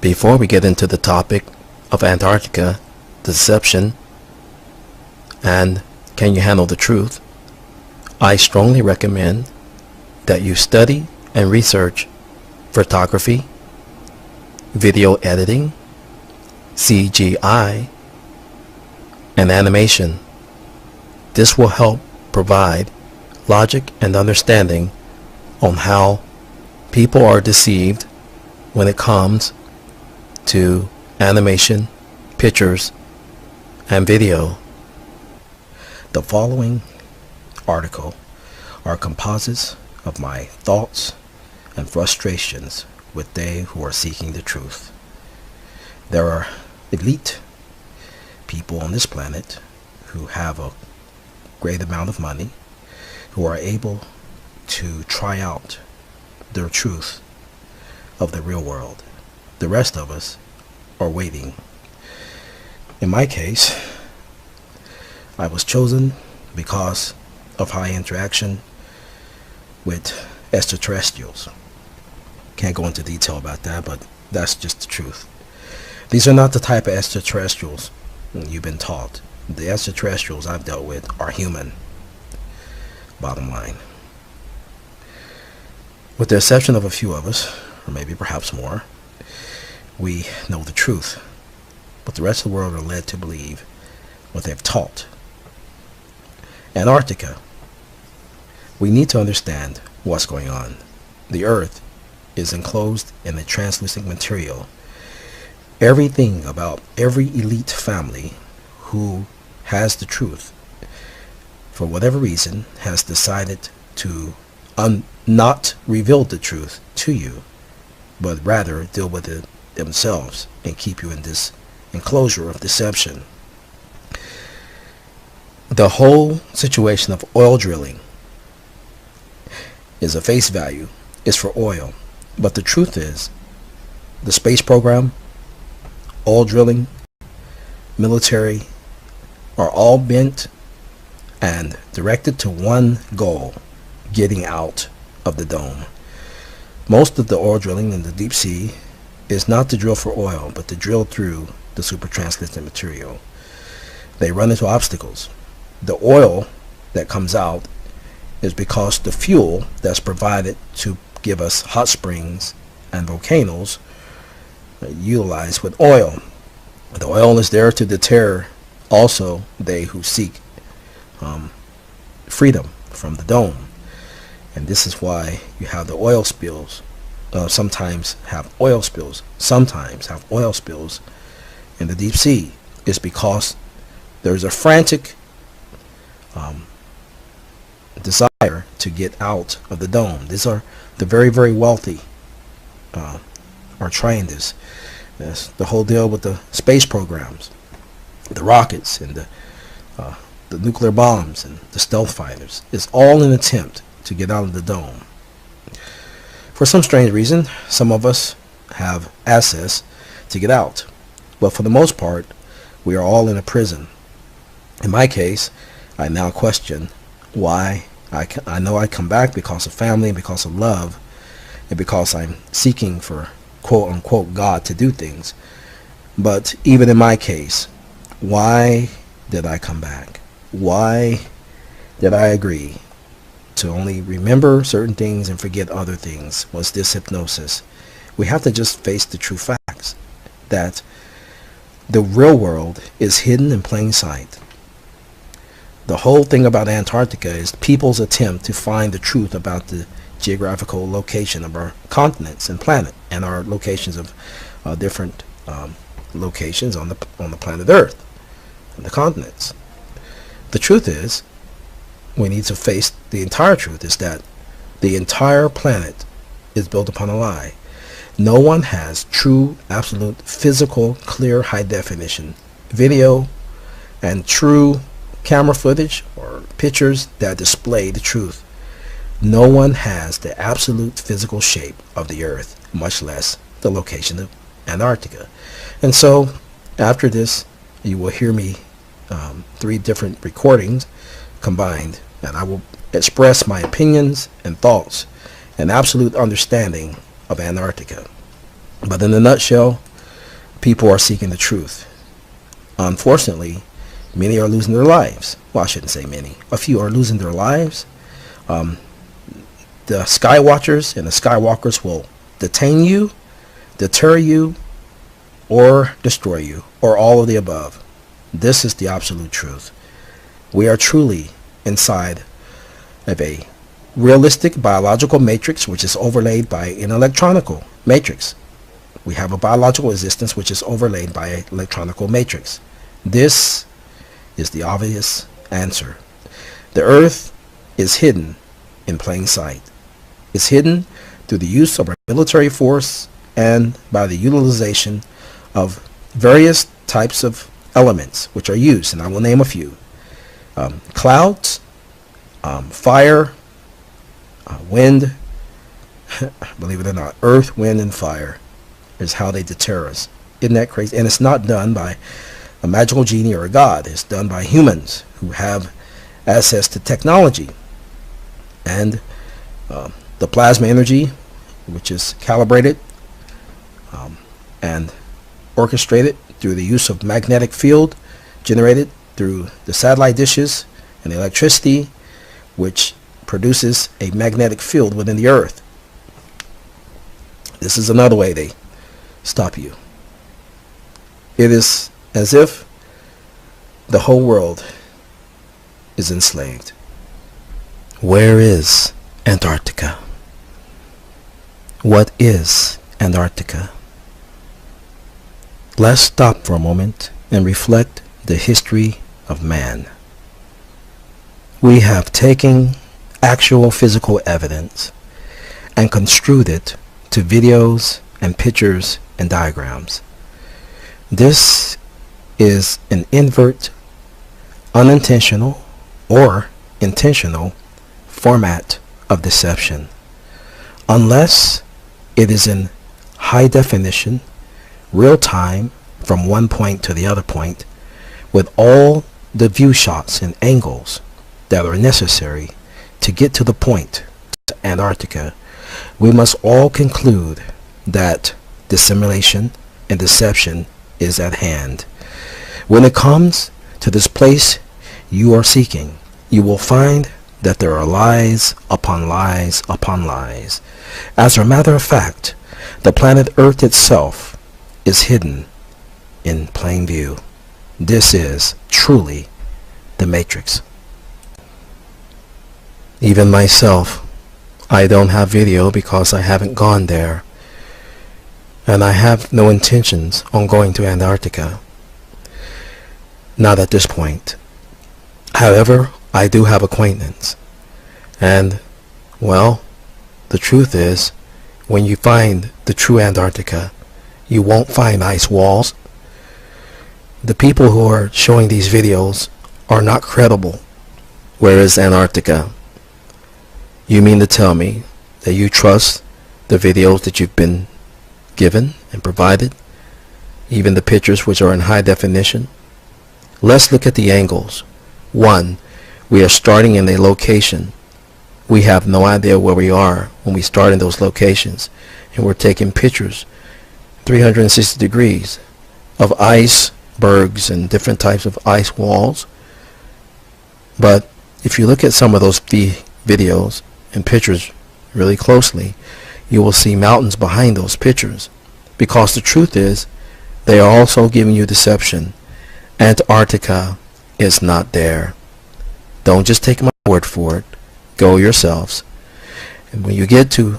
Before we get into the topic of Antarctica, deception, and can you handle the truth, I strongly recommend that you study and research photography, video editing, CGI, and animation. This will help provide logic and understanding on how people are deceived when it comes to animation, pictures, and video. The following article are composites of my thoughts and frustrations with they who are seeking the truth. There are elite people on this planet who have a great amount of money, who are able to try out the truth of the real world. The rest of us are waiting. In my case, I was chosen because of high interaction with extraterrestrials. Can't go into detail about that, but that's just the truth. These are not the type of extraterrestrials you've been taught. The extraterrestrials I've dealt with are human. Bottom line. With the exception of a few of us, or maybe perhaps more, we know the truth, but the rest of the world are led to believe what they've taught. Antarctica. We need to understand what's going on. The Earth is enclosed in a translucent material. Everything about every elite family who has the truth, for whatever reason, has decided to not reveal the truth to you, but rather deal with it themselves and keep you in this enclosure of deception. The whole situation of oil drilling is a face value, is for oil. But the truth is, the space program, oil drilling, military, are all bent and directed to one goal: getting out of the dome. Most of the oil drilling in the deep sea is not to drill for oil, but to drill through the super translucent material. They run into obstacles. The oil that comes out is because the fuel that's provided to give us hot springs and volcanoes utilized with oil. The oil is there to deter also they who seek freedom from the dome. And this is why you have the oil spills. Sometimes have oil spills in the deep sea. It's because there's a frantic desire to get out of the dome. These are the very, very wealthy are trying this. That's the whole deal with the space programs, the rockets, and the nuclear bombs and the stealth fighters. It's all an attempt to get out of the dome. For some strange reason, some of us have access to get out, but for the most part, we are all in a prison. In my case, I now question why. I know I come back because of family, because of love, and because I'm seeking for quote-unquote God to do things. But even in my case, why did I come back? Why did I agree to only remember certain things and forget other things? Was this hypnosis? We have to just face the true facts that the real world is hidden in plain sight. The whole thing about Antarctica is people's attempt to find the truth about the geographical location of our continents and planet, and our locations of different locations on the planet Earth and the continents. The truth is, we need to face the entire truth, is that the entire planet is built upon a lie. No one has true, absolute, physical, clear, high definition video and true camera footage or pictures that display the truth. No one has the absolute physical shape of the Earth, much less the location of Antarctica. And so after this, you will hear me 3 different recordings combined, and I will express my opinions and thoughts and absolute understanding of Antarctica. But in a nutshell, people are seeking the truth. Unfortunately, many are losing their lives. Well, I shouldn't say many. A few are losing their lives. The Sky Watchers and the Skywalkers will detain you, deter you, or destroy you, or all of the above. This is the absolute truth. We are truly inside of a realistic biological matrix which is overlaid by an electronical matrix. We have a biological existence which is overlaid by an electronical matrix. This is the obvious answer. The earth is hidden in plain sight. It's hidden through the use of our military force and by the utilization of various types of elements which are used, and I will name a few. Clouds, fire, wind, believe it or not, earth, wind, and fire is how they deter us. Isn't that crazy? And it's not done by a magical genie or a god. It's done by humans who have access to technology. And the plasma energy, which is calibrated and orchestrated through the use of magnetic field generated through the satellite dishes and electricity, which produces a magnetic field within the earth. This is another way they stop you. It is as if the whole world is enslaved. Where is Antarctica? What is Antarctica? Let's stop for a moment and reflect the history of man. We have taken actual physical evidence and construed it to videos and pictures and diagrams. This is an invert, unintentional, or intentional format of deception. Unless it is in high definition, real time, from one point to the other point, with all the view shots and angles that are necessary to get to the point, to Antarctica, we must all conclude that dissimulation and deception is at hand. When it comes to this place you are seeking, you will find that there are lies upon lies upon lies. As a matter of fact, the planet Earth itself is hidden in plain view. This is truly the Matrix. Even myself, I don't have video because I haven't gone there, and I have no intentions on going to Antarctica. Not at this point. However, I do have acquaintance, and well, the truth is, when you find the true Antarctica, you won't find ice walls. The people who are showing these videos are not credible. Where is Antarctica? You mean to tell me that you trust the videos that you've been given and provided, even the pictures which are in high definition? Let's look at the angles. One, we are starting in a location. We have no idea where we are when we start in those locations, and we're taking pictures 360 degrees of icebergs and different types of ice walls. But if you look at some of those videos and pictures really closely, you will see mountains behind those pictures, because the truth is they are also giving you deception. Antarctica is not there. Don't just take my word for it. Go yourselves. And when you get to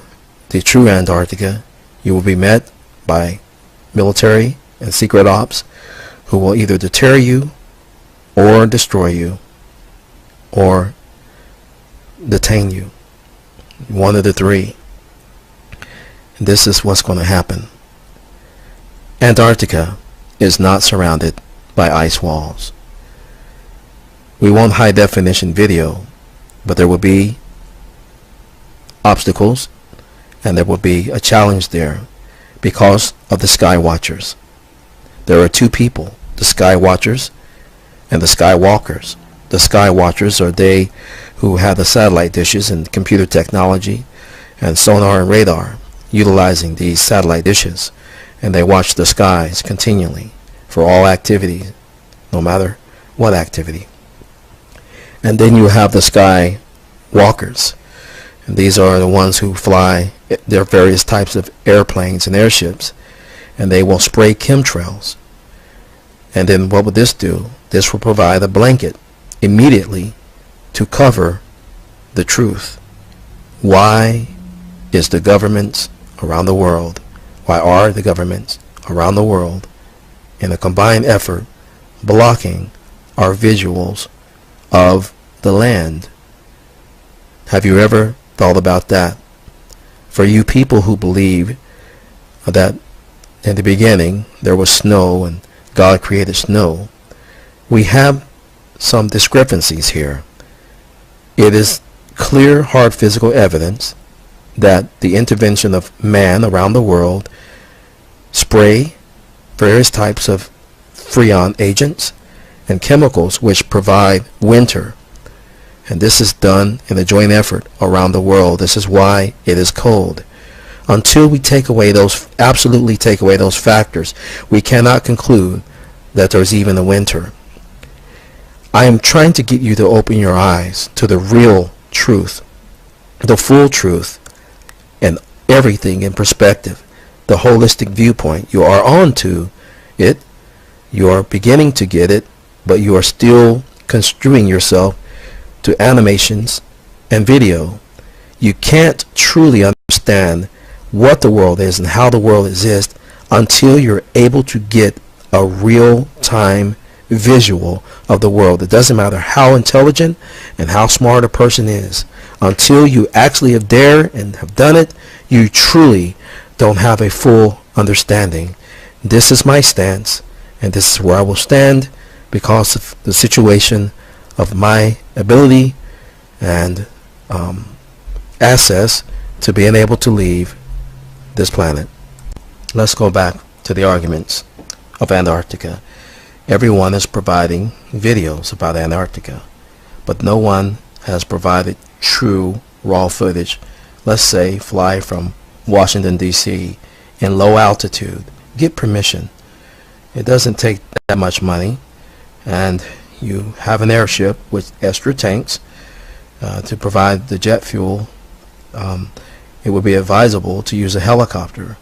the true Antarctica, you will be met by military and secret ops who will either deter you or destroy you or detain you. One of the three. And this is what's going to happen. Antarctica is not surrounded by ice walls. We want high definition video, but there will be obstacles and there will be a challenge there because of the Sky Watchers. There are two people, the Sky Watchers and the Skywalkers. The Sky Watchers are they who have the satellite dishes and computer technology and sonar and radar, utilizing these satellite dishes and they watch the skies continually for all activity, no matter what activity. And then you have the sky walkers, and these are the ones who fly their various types of airplanes and airships, and they will spray chemtrails. And then what would this do? This will provide a blanket immediately to cover the truth. Why is the governments around the world, why are the governments around the world in a combined effort blocking our visuals of the land? Have you ever thought about that? For you people who believe that in the beginning there was snow and God created snow, we have some discrepancies here. It is clear, hard physical evidence that the intervention of man around the world spray various types of freon agents and chemicals which provide winter. And this is done in a joint effort around the world. This is why it is cold. Until we take away those, absolutely take away those factors, we cannot conclude that there's even a winter. I am trying to get you to open your eyes to the real truth, the full truth, and everything in perspective, the holistic viewpoint. You are on to it. You are beginning to get it, but you are still construing yourself to animations and video. You can't truly understand what the world is and how the world exists until you're able to get a real-time visual of the world. It doesn't matter how intelligent and how smart a person is. Until you actually have dared and have done it, you truly don't have a full understanding. This is my stance, and this is where I will stand because of the situation of my ability and access to being able to leave this planet. Let's go back to the arguments of Antarctica. Everyone is providing videos about Antarctica, but no one has provided true raw footage. Let's say fly from Washington D.C. in low altitude, get permission. It doesn't take that much money, and you have an airship with extra tanks to provide the jet fuel. It would be advisable to use a helicopter.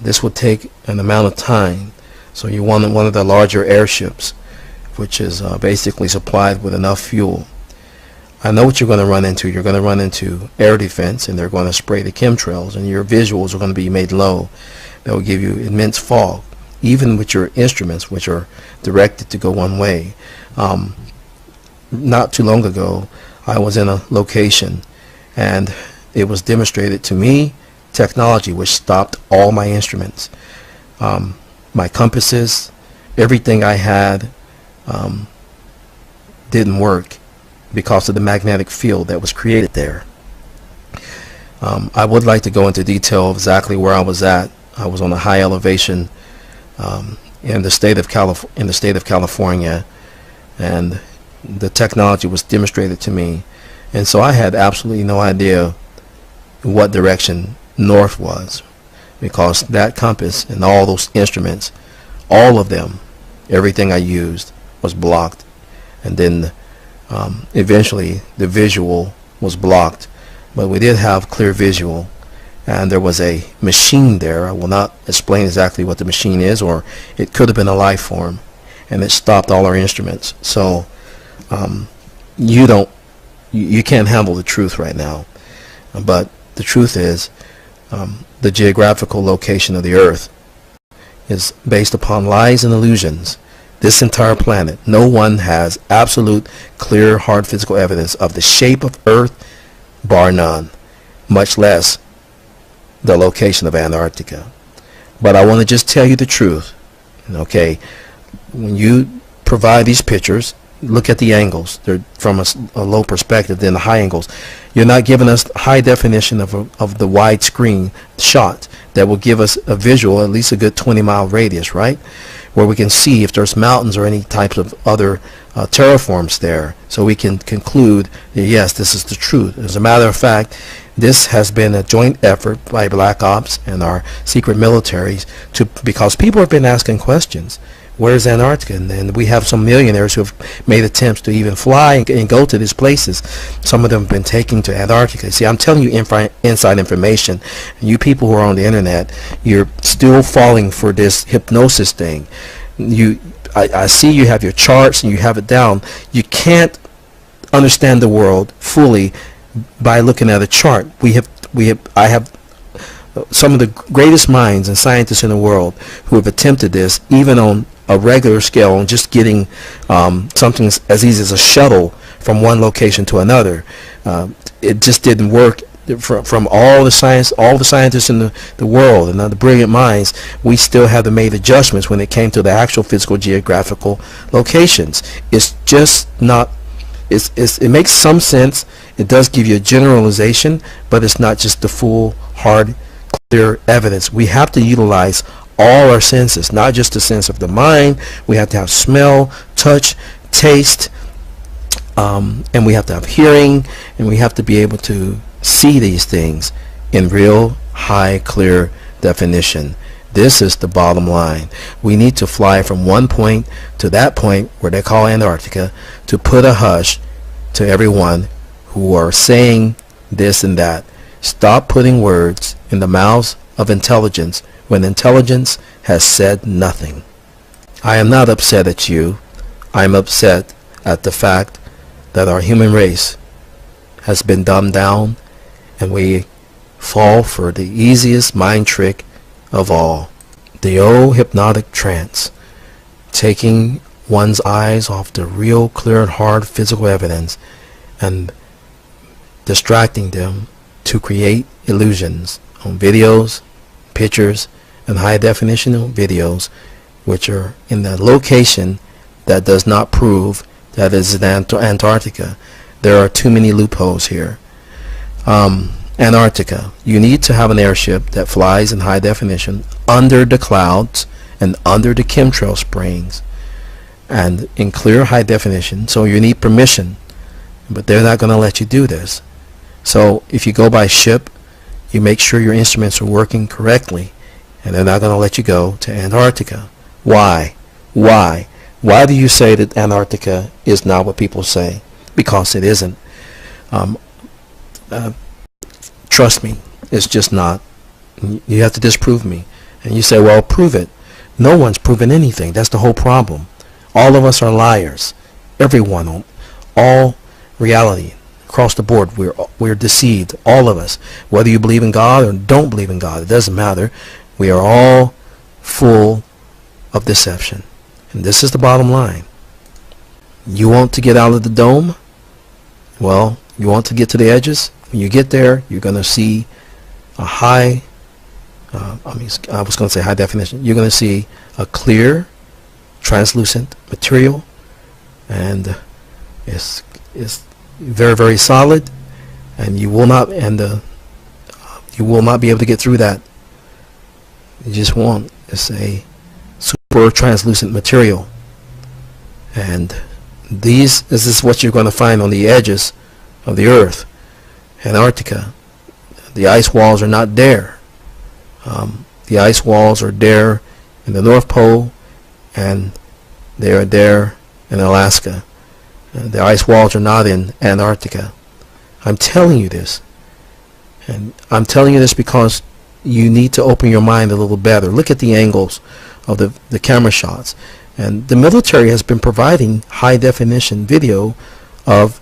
This would take an amount of time, so you want one of the larger airships, which is basically supplied with enough fuel. I know what you're going to run into. You're going to run into air defense, and they're going to spray the chemtrails, and your visuals are going to be made low. That will give you immense fog, even with your instruments, which are directed to go one way. Not too long ago, I was in a location, and it was demonstrated to me technology which stopped all my instruments. My compasses, everything I had didn't work because of the magnetic field that was created there. I would like to go into detail of exactly where I was at. I was on a high elevation in the state of California, and the technology was demonstrated to me, and so I had absolutely no idea what direction north was, because that compass and all those instruments, all of them, everything I used was blocked. And then eventually the visual was blocked, but we did have clear visual, and there was a machine there. I will not explain exactly what the machine is, or it could have been a life form, and it stopped all our instruments. So you can't handle the truth right now, but the truth is the geographical location of the earth is based upon lies and illusions. This entire planet, no one has absolute clear hard physical evidence of the shape of earth, bar none, much less the location of Antarctica. But I want to just tell you the truth. Okay, when you provide these pictures, look at the angles. They're from a low perspective than the high angles. You're not giving us high definition of the widescreen shot that will give us a visual, at least a good 20-mile radius, right? Where we can see if there's mountains or any types of other terraforms there, so we can conclude that yes, this is the truth. As a matter of fact, This has been a joint effort by Black Ops and our secret militaries because people have been asking questions. Where's Antarctica? And we have some millionaires who have made attempts to even fly and go to these places. Some of them have been taken to Antarctica. See, I'm telling you inside information. You people who are on the internet, you're still falling for this hypnosis thing. I see you have your charts and you have it down. You can't understand the world fully by looking at a chart. I have some of the greatest minds and scientists in the world who have attempted this, even on a regular scale, on just getting something as easy as a shuttle from one location to another. It just didn't work. From all the scientists in the world and the brilliant minds, we still have to make adjustments when it came to the actual physical geographical locations. It's just not. It makes some sense. It does give you a generalization, but it's not just the full, hard, clear evidence. We have to utilize all our senses, not just the sense of the mind. We have to have smell, touch, taste, and we have to have hearing, and we have to be able to see these things in real, high, clear definition. This is the bottom line. We need to fly from one point to that point where they call Antarctica to put a hush to everyone who are saying this and that. Stop putting words in the mouths of intelligence when intelligence has said nothing. I am not upset at you. I am upset at the fact that our human race has been dumbed down and we fall for the easiest mind trick of all, the old hypnotic trance, taking one's eyes off the real, clear and hard physical evidence and distracting them to create illusions on videos, pictures, and high definition videos which are in the location that does not prove that it is Antarctica. There are too many loopholes here. Antarctica, you need to have an airship that flies in high definition under the clouds and under the chemtrail springs and in clear high definition. So you need permission, but they're not going to let you do this. So if you go by ship, you make sure your instruments are working correctly, and they're not going to let you go to Antarctica. Why? Why do you say that Antarctica is not what people say? Because it isn't. Trust me, it's just not. You have to disprove me. And you say, well, prove it. No one's proven anything. That's the whole problem. All of us are liars. Everyone, all reality, across the board, we're deceived. All of us. Whether you believe in God or don't believe in God, it doesn't matter. We are all full of deception. And this is the bottom line. You want to get out of the dome? Well, you want to get to the edges? When you get there, you're going to see a high, I was going to say high definition. You're going to see a clear, translucent material, and it's very, very solid, and you will not be able to get through that. You just won't. It's a super translucent material, and this is what you're going to find on the edges of the Earth. Antarctica, the ice walls are not there. The ice walls are there in the North Pole, and they are there in Alaska. The ice walls are not in Antarctica. I'm telling you this, and I'm telling you this because you need to open your mind a little better. Look at the angles of the camera shots, and the military has been providing high definition video of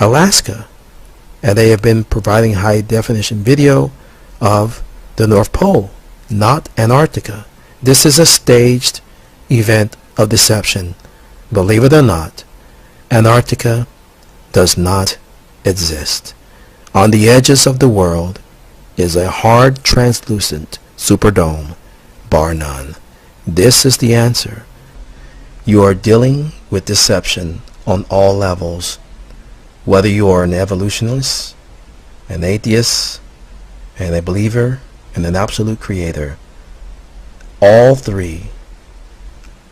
Alaska, and they have been providing high definition video of the North Pole, not Antarctica. This is a staged event of deception. Believe it or not, Antarctica does not exist. On the edges of the world is a hard, translucent superdome, bar none. This is the answer. You are dealing with deception on all levels. Whether you are an evolutionist, an atheist, and a believer in an absolute creator, all three,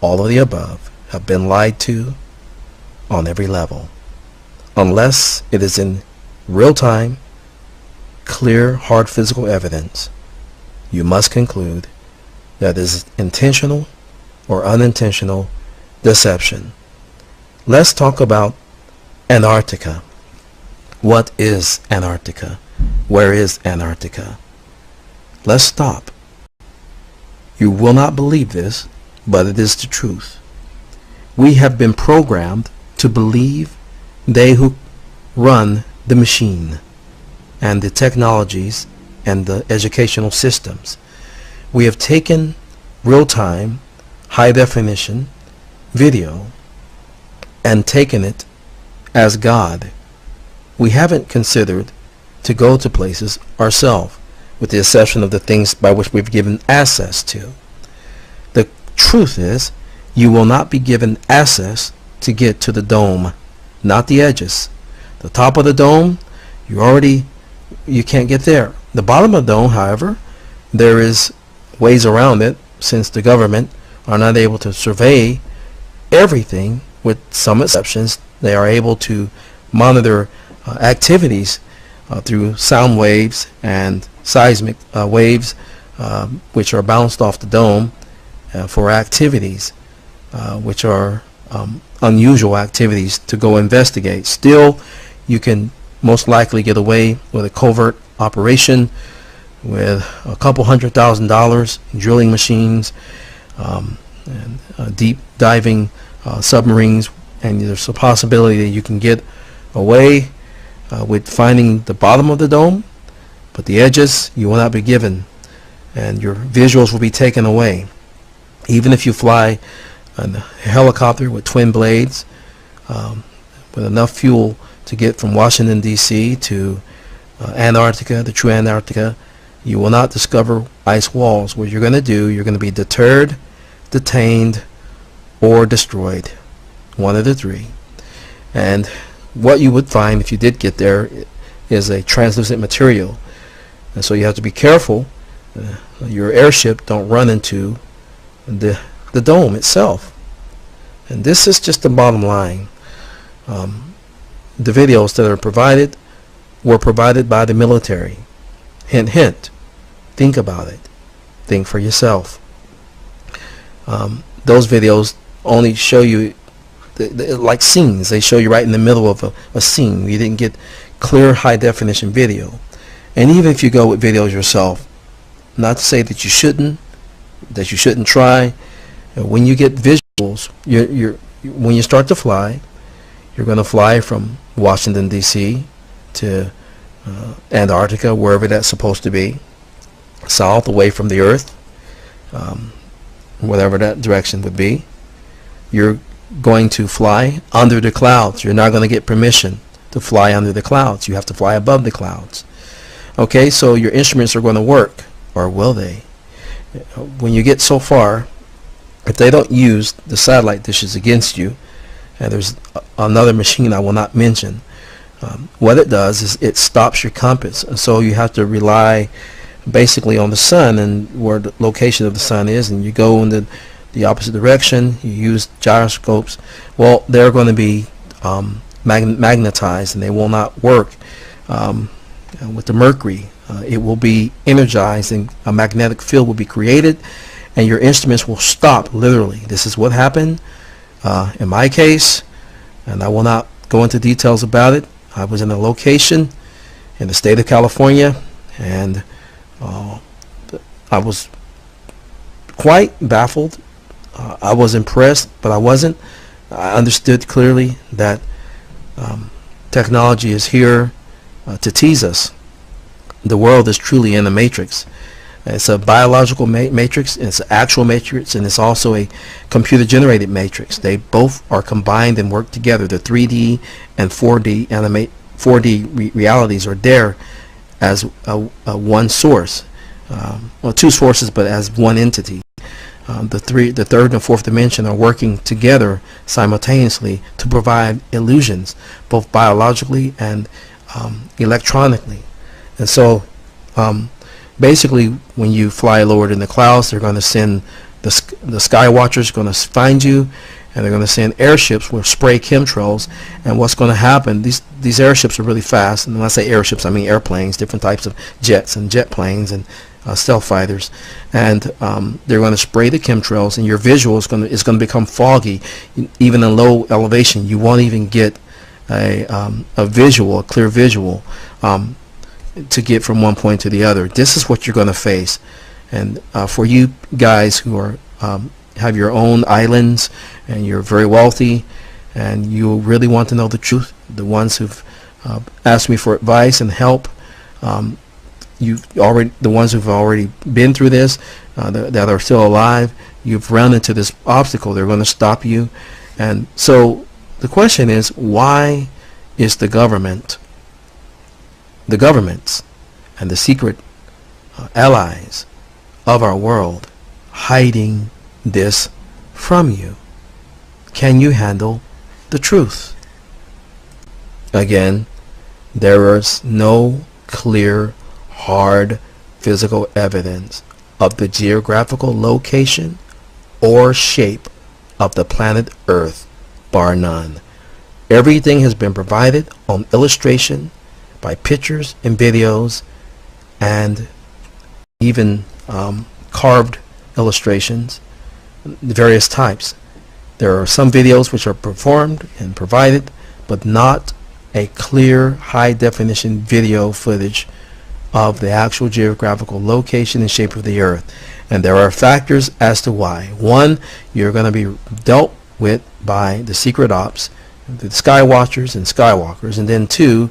all of the above, have been lied to on every level. Unless it is in real time clear, hard physical evidence, you must conclude that is intentional or unintentional deception. Let's talk about Antarctica. What is Antarctica? Where is Antarctica? Let's stop. You will not believe this, but it is the truth. We have been programmed to believe they who run the machine and the technologies and the educational systems. We have taken real-time, high-definition video and taken it as God. We haven't considered to go to places ourselves, with the exception of the things by which we've given access to. The truth is, you will not be given access to get to the dome, not the edges. The top of the dome, you can't get there. The bottom of the dome, however, there is ways around it, since the government are not able to survey everything. With some exceptions, they are able to monitor activities through sound waves and seismic waves, which are bounced off the dome for activities which are unusual activities to go investigate. Still, you can most likely get away with a covert operation with a couple $100,000 drilling machines and deep diving submarines, and there's a possibility that you can get away with finding the bottom of the dome, but the edges you will not be given, and your visuals will be taken away. Even if you fly a helicopter with twin blades with enough fuel to get from Washington D.C. to Antarctica, the true Antarctica, you will not discover ice walls. What you're going to do, you're going to be deterred, detained, or destroyed. One of the three. And what you would find if you did get there is a translucent material. And so you have to be careful your airship don't run into the dome itself. And this is just the bottom line. The videos that are provided were provided by the military. Hint, hint. Think about it. Think for yourself. Those videos only show you like scenes. They show you right in the middle of a scene. You didn't get clear high definition video. And even if you go with videos yourself, not to say that you shouldn't try. When you get visuals, when you start to fly, you're going to fly from Washington D.C. to Antarctica, wherever that's supposed to be, south away from the Earth, whatever that direction would be. You're going to fly under the clouds. You're not going to get permission to fly under the clouds. You have to fly above the clouds. Okay, so your instruments are going to work, or will they? When you get so far, if they don't use the satellite dishes against you, and there's another machine I will not mention, what it does is it stops your compass, and so you have to rely basically on the sun and where the location of the sun is, and you go in the opposite direction. You use gyroscopes. Well, they're going to be magnetized, and they will not work with the mercury. It will be energized, and a magnetic field will be created, and your instruments will stop, literally. This is what happened in my case, and I will not go into details about it. I was in a location in the state of California, and I was quite baffled. I was impressed, but I wasn't. I understood clearly that technology is here to tease us. The world is truly in a matrix. It's a biological matrix, it's an actual matrix, and it's also a computer-generated matrix. They both are combined and work together. The 3D and 4D realities are there as one source, well, two sources, but as one entity. The third and fourth dimension are working together simultaneously to provide illusions, both biologically and electronically. And so basically, when you fly lower in the clouds, they're going to send the sky watchers going to find you, and they're going to send airships with spray chemtrails. And what's going to happen, these airships are really fast, and when I say airships I mean airplanes, different types of jets and jet planes and stealth fighters, and they're going to spray the chemtrails, and your visual is going to become foggy. Even in low elevation you won't even get a visual, a clear visual, to get from one point to the other. This is what you're going to face. And for you guys who are have your own islands and you're very wealthy and you really want to know the truth, the ones who've asked me for advice and help, the ones who've already been through this, that are still alive, you've run into this obstacle. They're going to stop you. And so the question is, why is the governments and the secret allies of our world hiding this from you? Can you handle the truth? Again, there is no clear, hard physical evidence of the geographical location or shape of the planet Earth, bar none. Everything has been provided on illustration by pictures and videos, and even carved illustrations, various types. There are some videos which are performed and provided, but not a clear high definition video footage of the actual geographical location and shape of the Earth. And there are factors as to why. One, you're going to be dealt with by the secret ops, the sky watchers and skywalkers, and then two,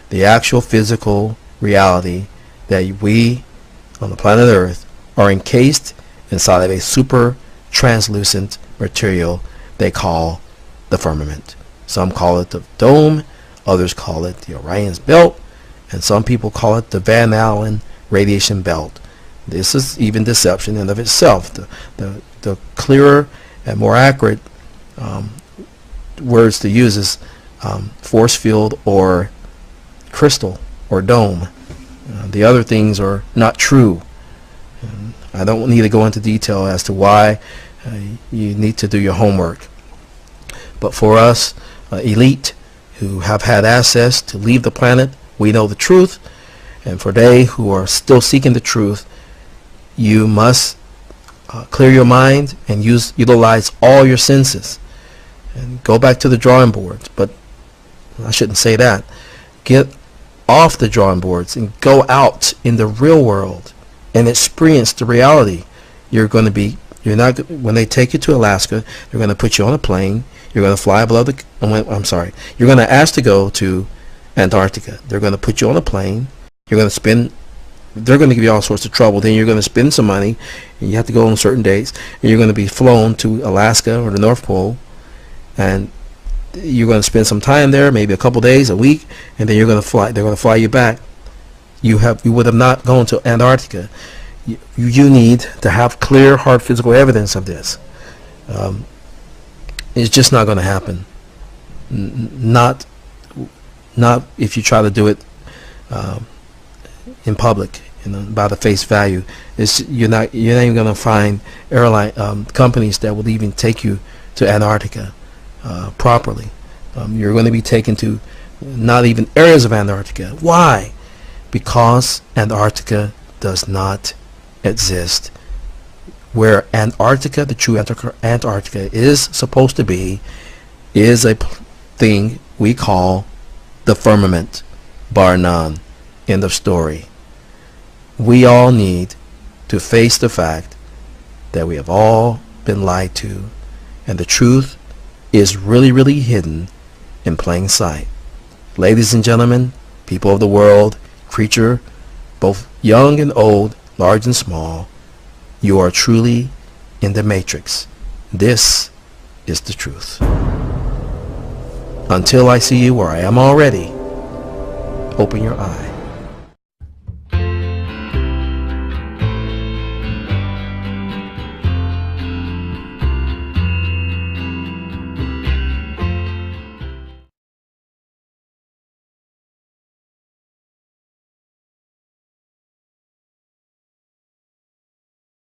the actual physical reality that we on the planet Earth are encased inside of a super translucent material they call the firmament. Some call it the dome, others call it the Orion's belt, and some people call it the Van Allen radiation belt. This is even deception in of itself. The clearer and more accurate words to use is force field or crystal or dome. The other things are not true. I don't need to go into detail as to why. You need to do your homework. But for us elite who have had access to leave the planet, we know the truth. And for they who are still seeking the truth, you must clear your mind and utilize all your senses and go back to the drawing boards. But I shouldn't say that. Get off the drawing boards and go out in the real world and experience the reality. You're not, when they take you to Alaska, they're going to put you on a plane. You're going to fly below the, you're going to ask to go to Antarctica. They're going to put you on a plane. You're going to spend, they're going to give you all sorts of trouble. Then you're going to spend some money, and you have to go on certain dates, and you're going to be flown to Alaska or the North Pole, and you're going to spend some time there, maybe a couple days, a week, and then you're going to fly. They're going to fly you back. You would have not gone to Antarctica. You need to have clear, hard physical evidence of this. It's just not going to happen. Not if you try to do it in public, by the face value. You're not even going to find airline companies that will even take you to Antarctica properly. You're going to be taken to not even areas of Antarctica. Why? Because Antarctica does not exist. Where Antarctica, the true Antarctica, is supposed to be, is a thing we call the firmament, bar none. End of story. We all need to face the fact that we have all been lied to, and the truth is really, really hidden in plain sight. Ladies and gentlemen, people of the world, creature, both young and old, large and small, you are truly in the matrix. This is the truth. Until I see you where I am already, open your eye.